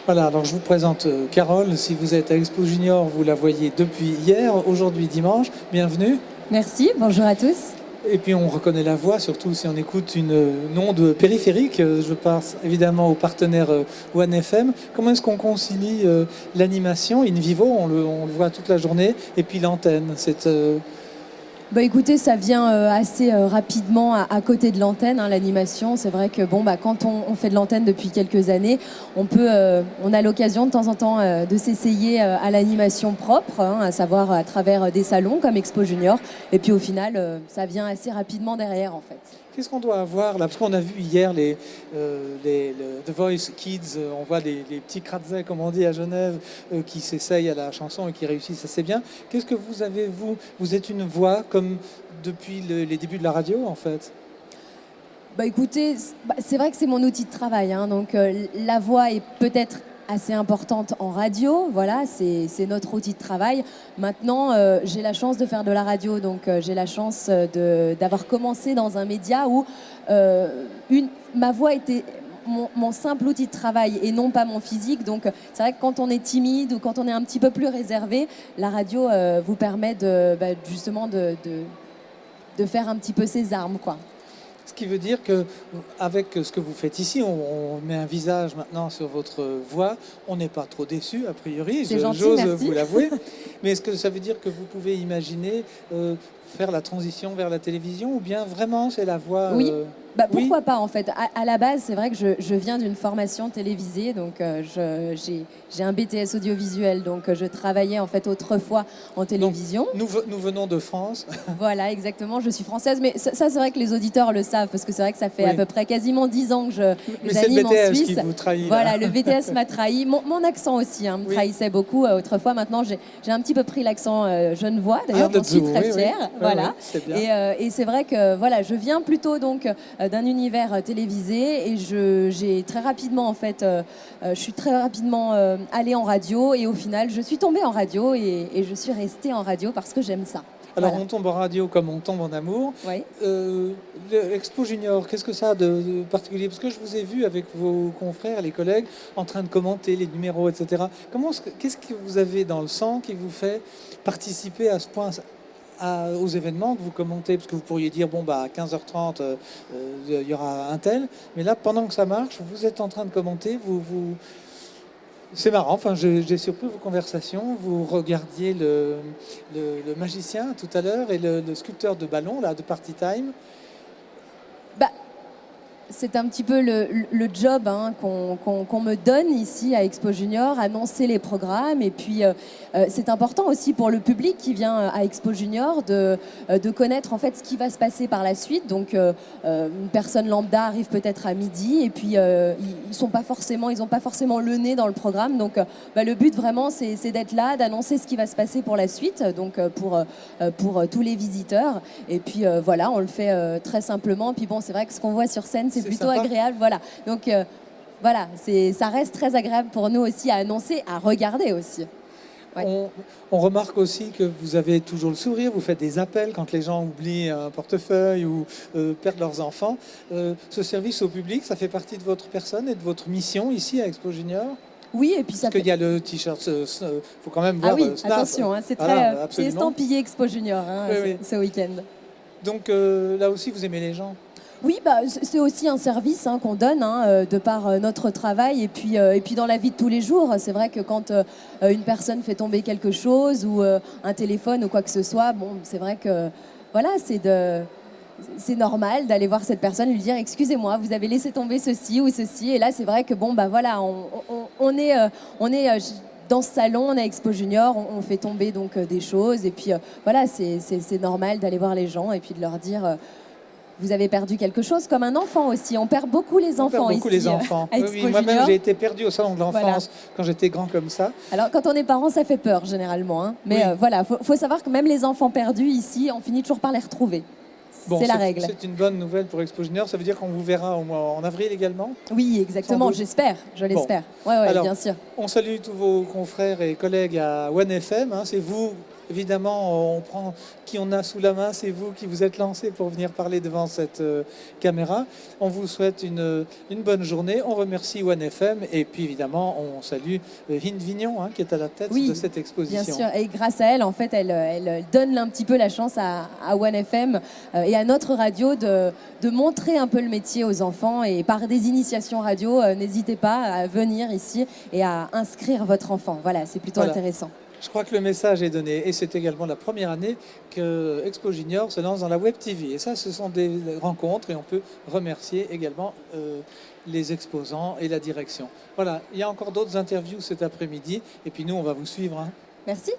Voilà, alors je vous présente Carole. Si vous êtes à Expo Junior, vous la voyez depuis hier, aujourd'hui dimanche. Bienvenue. Merci, bonjour à tous. Et puis on reconnaît la voix, surtout si on écoute une onde périphérique. Je pense évidemment au partenaire One FM. Comment est-ce qu'on concilie l'animation in vivo, on le voit toute la journée, et puis l'antenne? Bah écoutez, ça vient assez rapidement à côté de l'antenne, hein, l'animation. C'est vrai que quand on fait de l'antenne depuis quelques années, on a l'occasion de temps en temps de s'essayer à l'animation propre, hein, à savoir à travers des salons comme Expo Junior. Et puis au final, ça vient assez rapidement derrière en fait. Qu'est-ce qu'on doit avoir là? Parce qu'on a vu hier le The Voice Kids, on voit les petits Kratzek, comme on dit à Genève, qui s'essayent à la chanson et qui réussissent assez bien. Qu'est-ce que vous avez, vous? Vous êtes une voix comme depuis les débuts de la radio, en fait? Bah écoutez, c'est vrai que c'est mon outil de travail, hein, donc la voix est peut-être assez importante en radio, voilà, c'est notre outil de travail. Maintenant, j'ai la chance de faire de la radio, donc j'ai la chance d'avoir commencé dans un média où ma voix était mon simple outil de travail et non pas mon physique. Donc c'est vrai que quand on est timide ou quand on est un petit peu plus réservé, la radio vous permet justement de faire un petit peu ses armes, quoi. Ce qui veut dire que, avec ce que vous faites ici, on met un visage maintenant sur votre voix. On n'est pas trop déçu, a priori. C'est gentil, j'ose merci. vous l'avouer. Mais est-ce que ça veut dire que vous pouvez imaginer faire la transition vers la télévision, ou bien vraiment c'est la voix? Oui. Pourquoi oui. pas en fait. À la base, c'est vrai que je viens d'une formation télévisée, donc j'ai un BTS audiovisuel, donc je travaillais en fait autrefois en télévision. Donc, nous venons de France. Voilà, exactement, je suis française, mais ça c'est vrai que les auditeurs le savent, parce que c'est vrai que ça fait à peu près quasiment 10 ans que j'anime en Suisse. Qui vous trahit, voilà, le BTS m'a trahi, mon accent aussi me trahissait beaucoup autrefois. Maintenant j'ai un petit peu pris l'accent genevois, d'ailleurs j'en suis très fière. Voilà. Et c'est vrai que voilà, je viens plutôt donc d'un univers télévisé, et j'ai très rapidement en fait, je suis très rapidement allée en radio, et au final je suis tombée en radio, et je suis restée en radio parce que j'aime ça. Alors voilà. on tombe en radio comme on tombe en amour. Oui. L'Expo Junior, qu'est-ce que ça a de particulier? Parce que je vous ai vu avec vos confrères, les collègues, en train de commenter les numéros, etc. Qu'est-ce que vous avez dans le sang qui vous fait participer à ce point aux événements que vous commentez? Parce que vous pourriez dire, à 15h30, il y aura un tel. Mais là, pendant que ça marche, vous êtes en train de commenter, c'est marrant, enfin, j'ai surpris vos conversations. Vous regardiez le magicien tout à l'heure et le sculpteur de ballon, là, de Party Time. C'est un petit peu le job qu'on me donne ici à Expo Junior, annoncer les programmes. Et puis, c'est important aussi pour le public qui vient à Expo Junior de connaître en fait ce qui va se passer par la suite. Donc, une personne lambda arrive peut-être à midi, et puis ils n'ont pas forcément le nez dans le programme. Donc, le but vraiment, c'est d'être là, d'annoncer ce qui va se passer pour la suite, donc pour tous les visiteurs. Et puis, voilà, on le fait très simplement. Puis bon, c'est vrai que ce qu'on voit sur scène, c'est plutôt sympa. Agréable, voilà. Donc voilà, ça reste très agréable pour nous aussi à annoncer, à regarder aussi. Ouais. On remarque aussi que vous avez toujours le sourire, vous faites des appels quand les gens oublient un portefeuille ou perdent leurs enfants. Ce service au public, ça fait partie de votre personne et de votre mission ici à Expo Junior? Oui, et puis ça. Parce qu'il y a le t-shirt, faut quand même voir. Ah oui, Snap. attention, c'est estampillé Expo Junior ce week-end. Donc là aussi, vous aimez les gens? Oui, c'est aussi un service qu'on donne de par notre travail, et puis dans la vie de tous les jours. C'est vrai que quand une personne fait tomber quelque chose, ou un téléphone ou quoi que ce soit, c'est vrai que voilà, c'est normal d'aller voir cette personne et lui dire excusez-moi, vous avez laissé tomber ceci ou ceci. Et là, c'est vrai que voilà, on est dans ce salon, on est à Expo Junior, on fait tomber donc des choses, et puis voilà, c'est normal d'aller voir les gens et puis de leur dire vous avez perdu quelque chose, comme un enfant aussi. On perd beaucoup les enfants ici. Les enfants. Oui, moi-même, j'ai été perdu au salon de l'enfance quand j'étais grand comme ça. Alors, quand on est parent, ça fait peur généralement. Mais voilà, faut savoir que même les enfants perdus ici, on finit toujours par les retrouver. C'est la règle. C'est une bonne nouvelle pour Expo Junior. Ça veut dire qu'on vous verra en avril également? Oui, exactement. J'espère. Je l'espère. Oui, bien sûr. On salue tous vos confrères et collègues à One FM. C'est vous Évidemment, on prend qui on a sous la main, c'est vous qui vous êtes lancé pour venir parler devant cette caméra. On vous souhaite une bonne journée. On remercie OneFM et puis évidemment, on salue Hind Vignon qui est à la tête de cette exposition. Bien sûr, et grâce à elle, en fait, elle donne un petit peu la chance à OneFM et à notre radio de montrer un peu le métier aux enfants et par des initiations radio, n'hésitez pas à venir ici et à inscrire votre enfant. Voilà, c'est plutôt intéressant. Je crois que le message est donné et c'est également la première année que Expo Junior se lance dans la Web TV. Et ça, ce sont des rencontres et on peut remercier également les exposants et la direction. Voilà, il y a encore d'autres interviews cet après-midi et puis nous, on va vous suivre. Merci.